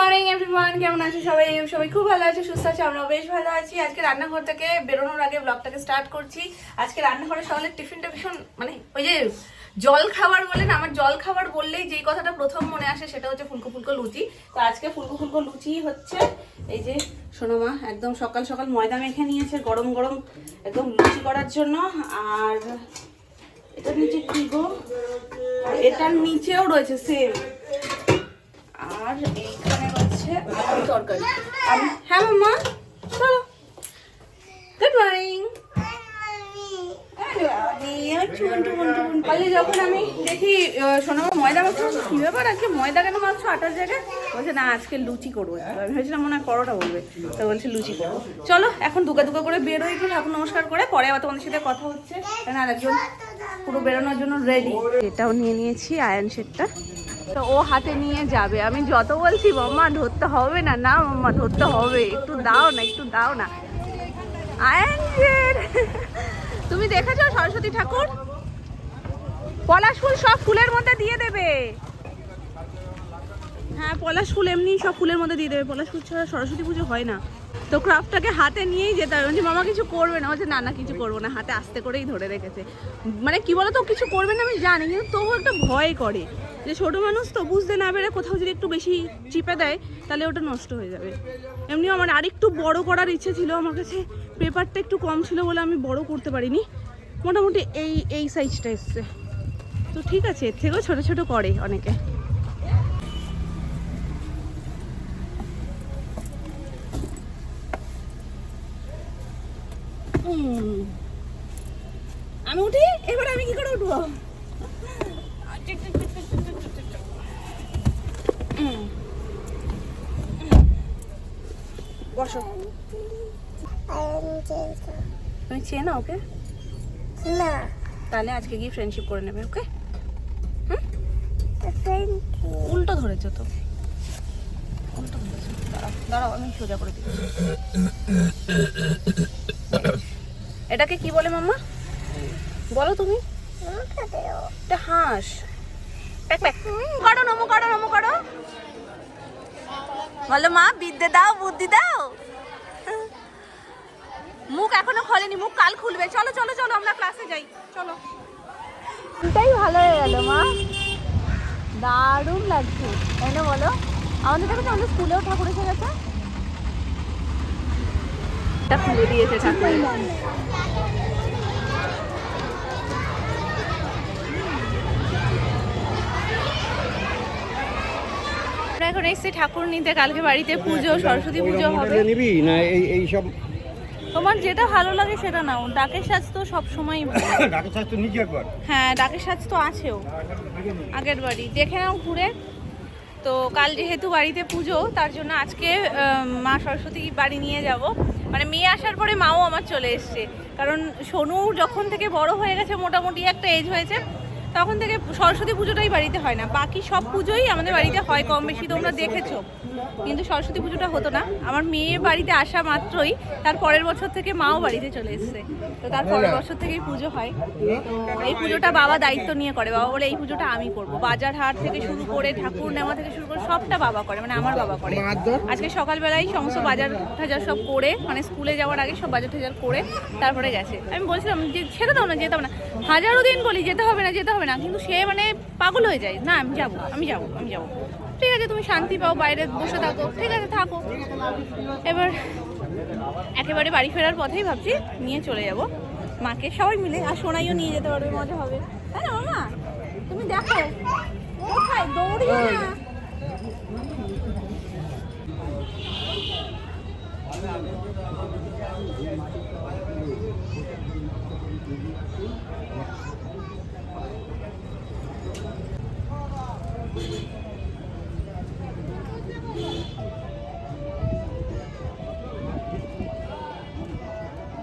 Morning everyone, কেমন আছো সবাই? সবাই খুব ভালো আছে, সুস্থ আছে, আমরাও বেশ ভালো আছি। আজকে রান্নাঘর থেকে বেরোনোর আগে ব্লগটাকে স্টার্ট করছি। আজকে রান্নাঘরে সকালের টিফিনটা ভীষণ ওই যে জল খাবার বলেন, আমার জল খাবার বললেই যেই কথাটা প্রথম মনে আসে সেটা হচ্ছে ফুলকো ফুলকো লুচি। তো আজকে ফুলকো ফুলকো লুচি হচ্ছে। এই যে সোনামা একদম সকাল সকাল ময়দা মেখে নিয়েছে গরম গরম একদম লুচি করার জন্য। আর এটার নিচে কি গো, এটার নিচেও রয়েছে সেম। আর এইখানে হচ্ছে আলু তরকারি। হ্যাঁ মাম্মা চলো। Good morning. যখন আমি দেখি সোনামা ময়দা মাখছো, কি ব্যাপার আজকে ময়দা কেন মাখছো আটার জায়গায়? বলছে না আজকে লুচি করবো। আমি ভেবেছিলাম মনে হয় পরোটা বলবে, তো বলছে লুচি করবো। চলো এখন দুকা দুকা করে বেরোই, একটু ঠাকুর নমস্কার করে পরে আবার তোমাদের সাথে কথা হচ্ছে। কেন আরেকজন পুরো বেরোনোর জন্য রেডি। এটাও নিয়ে নিয়েছি আয়রন সেটটা, তো ও হাতে নিয়ে যাবে। আমি যত বলছি মাম্মা ধরতে হবে না, না মাম্মা ধরতে হবে, একটু দাও না, একটু দাও না। আয়রন সেট তুমি দেখেছো সরস্বতী ঠাকুর? পলাশ ফুল সব ফুলের মধ্যে দিয়ে দেবে। হ্যাঁ পলাশ ফুল এমনি সব ফুলের মধ্যে দিয়ে দেবে, পলাশ ফুল ছাড়া সরস্বতী পুজো হয় না। তো ক্রাফটটাকে হাতে নিয়েই যেতে হবে। বলছি মামা কিছু করবে না, বলছে না না কিছু করবো না, হাতে আস্তে করেই ধরে রেখেছে। মানে কি বলো তো, কিছু করবে না আমি জানি, কিন্তু তবুও একটা ভয় করে যে ছোটো মানুষ তো বুঝতে না পেরে কোথাও যদি একটু বেশি চিপে দেয় তাহলে ওটা নষ্ট হয়ে যাবে। এমনিও আমার আরেকটু বড় করার ইচ্ছে ছিল, আমার কাছে পেপারটা একটু কম ছিল বলে আমি বড় করতে পারিনি। মোটামুটি এই সাইজটা এসছে, তো ঠিক আছে, এর থেকেও ছোটো ছোটো করে অনেকে। আমি উঠি, এবার আমি কি করে উঠবো? বসো। তুমি চেনো ওকে? না। তাহলে আজকে গিয়ে ফ্রেন্ডশিপ করে নেবে, ওকে? উল্টো ধরেছো তো, উল্টো ধরেছো। দাঁড়াও দাঁড়াও, আমি সোজা করে দিচ্ছি। এটাকে কি বলে মাম্মা বলো তুমি? এটা হাঁস। করো নমো করো নমো করো, বলো মা বিদ্যে দাও বুদ্ধি দাও। মুখ এখনো খোলেনি, মুখ কাল খুলবে। চলো চলো চলো আমরা ক্লাসে যাই, চলো। এটাই ভালো হয়ে গেল মা, দারুণ লাগছে তাই না বলো? আমাদের দেখো আমাদের স্কুলেও ঠাকুর এসে গেছে, এটা খুলে দিয়েছে ঠাকুর। এখন এসছি ঠাকুর নিতে, কালকে বাড়িতে পুজো, সরস্বতী পুজো হবে। এই সব তোমার যেটা ভালো লাগে সেটা নাও। ডাকের সাজ তো সব সময় ডাকের সাজ তো নিচে একবার। হ্যাঁ ডাকের সাজ তো আছেও আগের বাড়ি, দেখে নাও ঘুরে। তো কাল যেহেতু বাড়িতে পুজো তার জন্য আজকে মা সরস্বতী বাড়ি নিয়ে যাব। মানে মেয়ে আসার পরে মাও আমার চলে এসছে, কারণ সোনু যখন থেকে বড় হয়ে গেছে, মোটামুটি একটা এজ হয়েছে, তখন থেকে সরস্বতী পুজোটাই বাড়িতে হয় না। বাকি সব পুজোই আমাদের বাড়িতে হয় কম বেশি, তোমরা দেখেছো, কিন্তু সরস্বতী পুজোটা হতো না। আমার মেয়ে বাড়িতে আসা মাত্রই তার পরের বছর থেকে মাও বাড়িতে চলে এসছে, তো তার পরের বছর থেকেই পুজো হয়। তো এই পুজোটা বাবা দায়িত্ব নিয়ে করে, বাবা বলে এই পুজোটা আমি করব। বাজার হাট থেকে শুরু করে ঠাকুর নেওয়া থেকে শুরু করে সবটা বাবা করে, মানে আমার বাবা করে। আজকে সকালবেলায় সমস্ত বাজার টাজার সব করে, মানে স্কুলে যাওয়ার আগে সব বাজার টাজার করে তারপরে গেছে। আমি বলছিলাম যে ছেড়ে দাও না, যেতাম না, হাজারো দিন বলি যেতে হবে না যেতে হবে না, কিন্তু সে মানে পাগল হয়ে যায়, না আমি যাবো আমি যাবো আমি যাবো। ঠিক আছে তুমি শান্তি পাও, বাইরে বসে থাকো, ঠিক আছে থাকো। এবার একেবারে বাড়ি ফেরার পথেই ভাবছি নিয়ে চলে যাব মাকে, সবাই মিলে। আর সোনাইও নিয়ে যেতে পারবে, মজা হবে, তাই না মামা? তুমি দেখো কোথায় দৌড়িও না।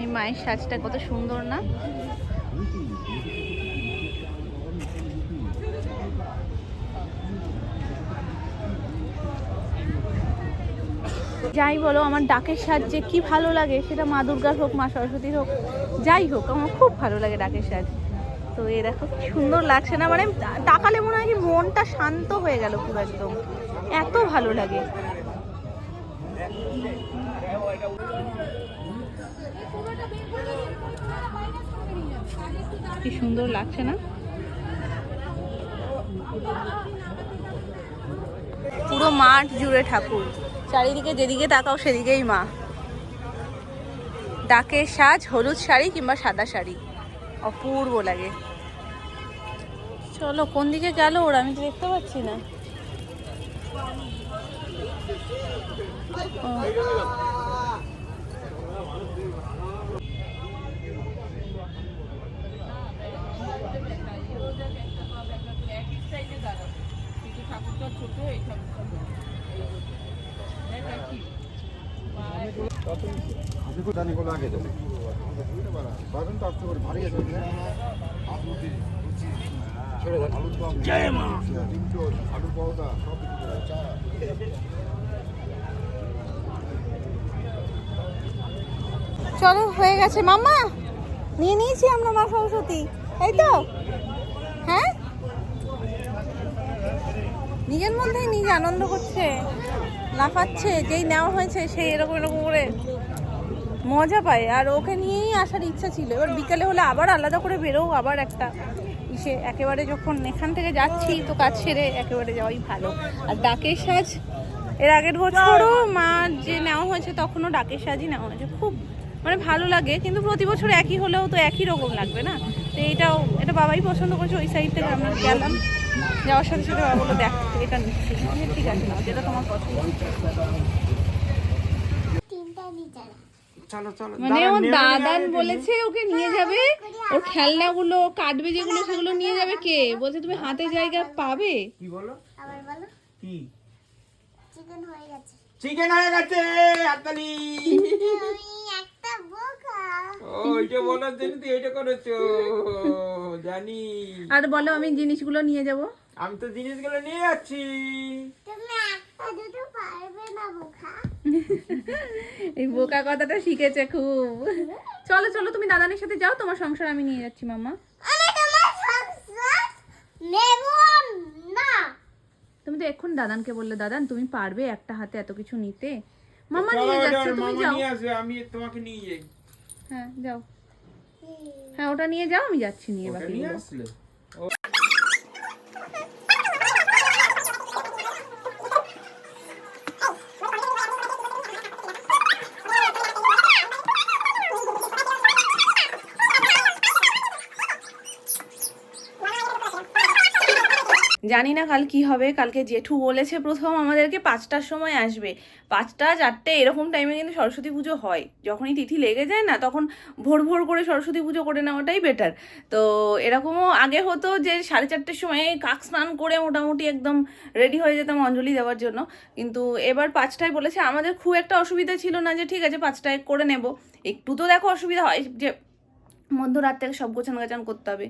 এই মায়ের সাজটা কত সুন্দর না? যাই বলো, আমার ডাকের সাজ যে কি ভালো লাগে, সেটা মা দুর্গার হোক মা সরস্বতীর হোক যাই হোক, আমার খুব ভালো লাগে ডাকের সাজ। তো এই দেখো কি সুন্দর লাগছে না, মানে তাকালে মনে হয় কি মনটা শান্ত হয়ে গেল পুরো, একদম এত ভালো লাগে। কি সুন্দর লাগছে না? পুরো মাঠ জুড়ে ঠাকুর, চারিদিকে যেদিকে তাকাও সেদিকেই মা। ডাকের সাজ, হলুদ শাড়ি কিংবা সাদা শাড়ি, অপূর্ব লাগে। চলো, কোন দিকে গেল ওরা? আমি তো দেখতে পাচ্ছি না। চলো, হয়ে গেছে মামা, নিয়ে নিয়েছি আমরা মা সরস্বতী, এই তো। হ্যাঁ, নিজের মধ্যেই নিজে আনন্দ করছে, লাফাচ্ছে। যেই নেওয়া হয়েছে সেই এরকম এরকম করে মজা পায়। আর ওকে নিয়েই আসার ইচ্ছা ছিল। এবার বিকালে হলে আবার আলাদা করে বেরো, আবার একটা ইসে একেবারে যখন এখান থেকে যাচ্ছি তো কাজ সেরে একেবারে যাওয়াই ভালো। আর ডাকের সাজ এর আগের বছরও মা যে নেওয়া হয়েছে তখনও ডাকের সাজই নেওয়া হয়েছে। খুব মানে ভালো লাগে, কিন্তু প্রতি বছর একই হলেও তো একই রকম লাগবে না। তো এটা বাবাই পছন্দ করেছে, ওই সাইড থেকে আমরা গেলাম। যাওয়ার সাথে সাথে বাবা বললো, দেখ এটা নিচ্ছি। ঠিক আছে না, যেটা তোমার পছন্দ। মানে ও দাদান বলেছে ওকে নিয়ে যাবে, ওর খেলনাগুলো কাটবে যেগুলো সেগুলো নিয়ে যাবে। কে বলছে তুমি হাতে জায়গা পাবে? কি বলো? আবার বলো। কি? চিকেন হয়ে গেছে। চিকেন হয়ে গেছে, হাততালি। আমি একটা বোকা। ওইটা বলার জন্য তুই এটা করেছো, জানি। আর বলো, আমি জিনিসগুলো নিয়ে যাব। আমি তো জিনিসগুলো নিয়ে যাচ্ছি। তুমি একটা দুটো পারবে না বোকা। এই বোকা কথাটা শিখেছে খুব। চলো চলো, তুমি দাদানের সাথে যাও, তোমার সংসার আমি নিয়ে যাচ্ছি মামা। আমি তোমার সংসার নেব না। তুমি তো এখন দাদানকে বললে, দাদান তুমি পারবে একটা হাতে এত কিছু নিতে? মামা নিয়ে যাচ্ছে, তুমি যাও। নিয়ে আসবে, আমি তোমাকে নিয়ে যাই। হ্যাঁ যাও, হ্যাঁ ওটা নিয়ে যাও, আমি যাচ্ছি নিয়ে। বাকি নিয়ে আসলে জানি না কাল কি হবে। কালকে জেঠু বলেছে প্রথম আমাদেরকে 5টার সময় আসবে, 5টা 4টে এরকম টাইমে কিন্তু সরস্বতী পুজো হয়। যখনই তিথি লেগে যায় না, তখন ভোর ভোর করে সরস্বতী পুজো করে নেওয়াটাই বেটার। তো এরকমও আগে হতো যে 4:30টার সময় কাক স্নান করে মোটামুটি একদম রেডি হয়ে যেতাম অঞ্জলি দেওয়ার জন্য। কিন্তু এবার 5টায় বলেছে। আমাদের খুব একটা অসুবিধা ছিল না, যে ঠিক আছে 5টায় করে নেব। একটু তো দেখো অসুবিধা হয় যে মধ্যরাত থেকে সব গোছান গাছান করতে হবে।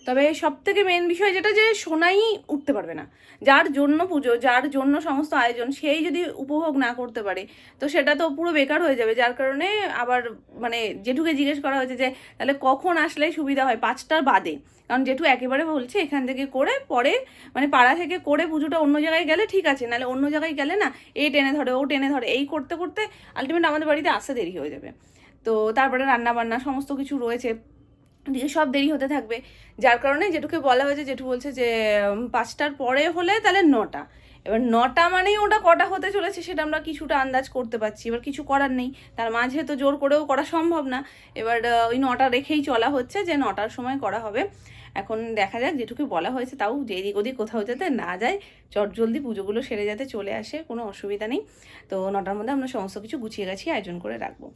তবে সব থেকে মেন বিষয় যেটা, যে সোনাই উঠতে পারবে না। যার জন্য পুজো, যার জন্য সমস্ত আয়োজন, সেই যদি উপভোগ না করতে পারে তো সেটা তো পুরো বেকার হয়ে যাবে। যার কারণে আবার মানে জেঠুকে জিজ্ঞেস করা হয়েছে যে তাহলে কখন আসলে সুবিধা হয়, 5টার বাদে। কারণ জেঠু একেবারে বলছে এখান থেকে করে পরে মানে পাড়া থেকে করে পুজোটা অন্য জায়গায় গেলে ঠিক আছে, নাহলে অন্য জায়গায় গেলে না এই টেনে ধরে ও টেনে ধরে, এই করতে করতে আলটিমেট আমাদের বাড়িতে আসতে দেরি হয়ে যাবে। তো তারপরে রান্না বান্না সমস্ত কিছু রয়েছে, দিকে সব দেরি হতে থাকবে। যার কারণে জেঠুকে বলা হয়েছে, জেঠু বলছে যে 5টার পরে হলে তাহলে 9টা। এবার 9টা মানেই ওটা কটা হতে চলেছে সেটা আমরা কিছুটা আন্দাজ করতে পারছি। এবার কিছু করার নেই, তার মাঝে তো জোর করেও করা সম্ভব না। এবার ওই 9টা রেখেই চলা হচ্ছে যে 9টার সময় করা হবে। এখন দেখা যাক, যেটুকু বলা হয়েছে তাও যে এদিক ওদিক কোথাও যাতে না যায়, চটজলদি পুজোগুলো সেরে যাতে চলে আসে, কোনো অসুবিধা নেই। তো 9টার মধ্যে আমরা সমস্ত কিছু গুছিয়ে গাছিয়ে আয়োজন করে রাখবো।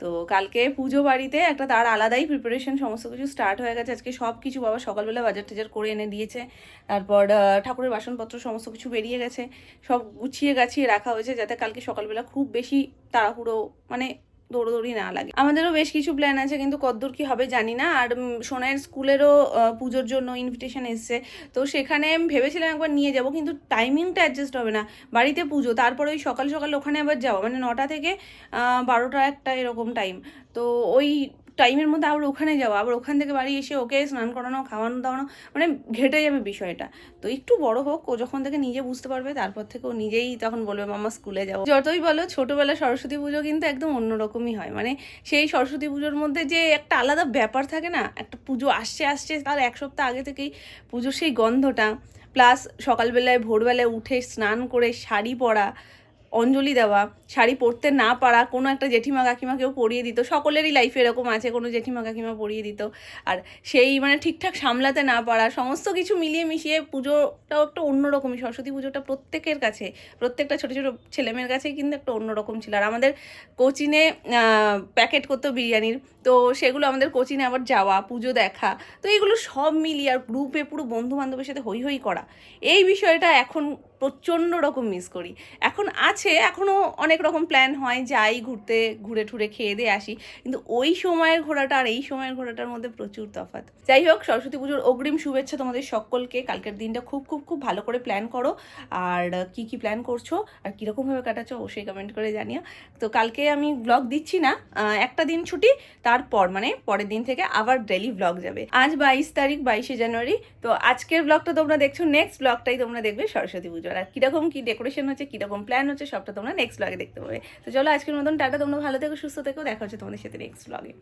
তো কালকে পুজো বাড়িতে একটা তার আলাদাই প্রিপারেশন, সমস্ত কিছু স্টার্ট হয়ে গেছে। আজকে সব কিছু বাবা সকালবেলা বাজার টাজার করে এনে দিয়েছে। তারপর ঠাকুরের বাসনপত্র সমস্ত কিছু বেরিয়ে গেছে, সব গুছিয়ে গাছিয়ে রাখা হয়েছে যাতে কালকে সকালবেলা খুব বেশি তাড়াহুড়ো মানে দৌড়দৌড়ি না লাগে। আমাদেরও বেশ কিছু প্ল্যান আছে, কিন্তু কতদূর কি হবে জানি না। আর সোনাইয়ের স্কুলেরও পুজোর জন্য ইনভিটেশন এসছে, তো সেখানে ভেবেছিলাম একবার নিয়ে যাব, কিন্তু টাইমিংটা অ্যাডজাস্ট হবে না। বাড়িতে পুজো, তারপরে ওই সকাল সকাল ওখানে আবার যাওয়া, মানে 9টা থেকে 12টা 1টা এরকম টাইম। তো ওই টাইমের মধ্যে আবার ওখানে যাওয়া, আবার ওখান থেকে বাড়ি এসে ওকে স্নান করানো, খাওয়ানো দাওয়ানো, মানে ঘেটে যাবে বিষয়টা। তো একটু বড় হোক, ও যখন থেকে নিজে বুঝতে পারবে তারপর থেকে ও নিজেই তখন বলবে মামা স্কুলে যাবো। যতই বলো ছোটবেলা সরস্বতী পুজো কিন্তু একদম অন্যরকমই হয়, মানে সেই সরস্বতী পুজোর মধ্যে যে একটা আলাদা ব্যাপার থাকে না, একটা পুজো আসছে তার এক সপ্তাহ আগে থেকেই পুজোর সেই গন্ধটা, প্লাস সকালবেলায় ভোরবেলায় উঠে স্নান করে শাড়ি পরা, অঞ্জলি দেওয়া, শাড়ি পরতে না পারা কোনো একটা জেঠিমা কাকিমা কেউ পরিয়ে দিত, সকলেরই লাইফে এরকম আছে কোনো জেঠিমা কাকিমা পরিয়ে দিত, আর সেই মানে ঠিকঠাক সামলাতে না পারা, সমস্ত কিছু মিলিয়ে মিশিয়ে পুজোটাও একটা অন্যরকমই। সরস্বতী পুজোটা প্রত্যেকের কাছে, প্রত্যেকটা ছোটো ছোটো ছেলেমেয়ের কাছেই কিন্তু একটা অন্যরকম ছিল। আর আমাদের কোচিনে প্যাকেট করতো বিরিয়ানির, তো সেগুলো আমাদের কোচিনে আবার যাওয়া, পুজো দেখা, তো এইগুলো সব মিলিয়ে আর গ্রুপে পুরো বন্ধু বান্ধবের সাথে হই হই করা, এই বিষয়টা এখন প্রচণ্ড রকম মিস করি। এখন আছে, এখনও অনেক রকম প্ল্যান হয়, যাই ঘুরতে, ঘুরে ঠুরে খেয়ে দিয়ে আসি, কিন্তু ওই সময়ের ঘোরাটা আর এই সময়ের ঘোরাটার মধ্যে প্রচুর তফাৎ। যাই হোক, সরস্বতী পুজোর অগ্রিম শুভেচ্ছা তোমাদের সকলকে। কালকের দিনটা খুব খুব খুব ভালো করে প্ল্যান করো, আর কি কি প্ল্যান করছো আর কীরকমভাবে কাটাচ্ছো অবশ্যই কমেন্ট করে জানিও। তো কালকে আমি ব্লগ দিচ্ছি না, একটা দিন ছুটি, তারপর মানে পরের দিন থেকে আবার ডেলি ব্লগ যাবে। আজ 22 তারিখ, 22শে জানুয়ারি। তো আজকের ব্লগটা তোমরা দেখছো, নেক্সট ব্লগটাই তোমরা দেখবে সরস্বতী পুজোর, আর কীরকম কী ডেকোরেশন হচ্ছে, কীরকম প্ল্যান হচ্ছে, সবটা তোমরা নেক্সট ব্লগে দেখতে পাবে। তো চলো আজকের মতন টাটা, তোমরা ভালো থেকো, সুস্থ থেকো, দেখা হচ্ছে তোমাদের সাথে নেক্সট ব্লগে।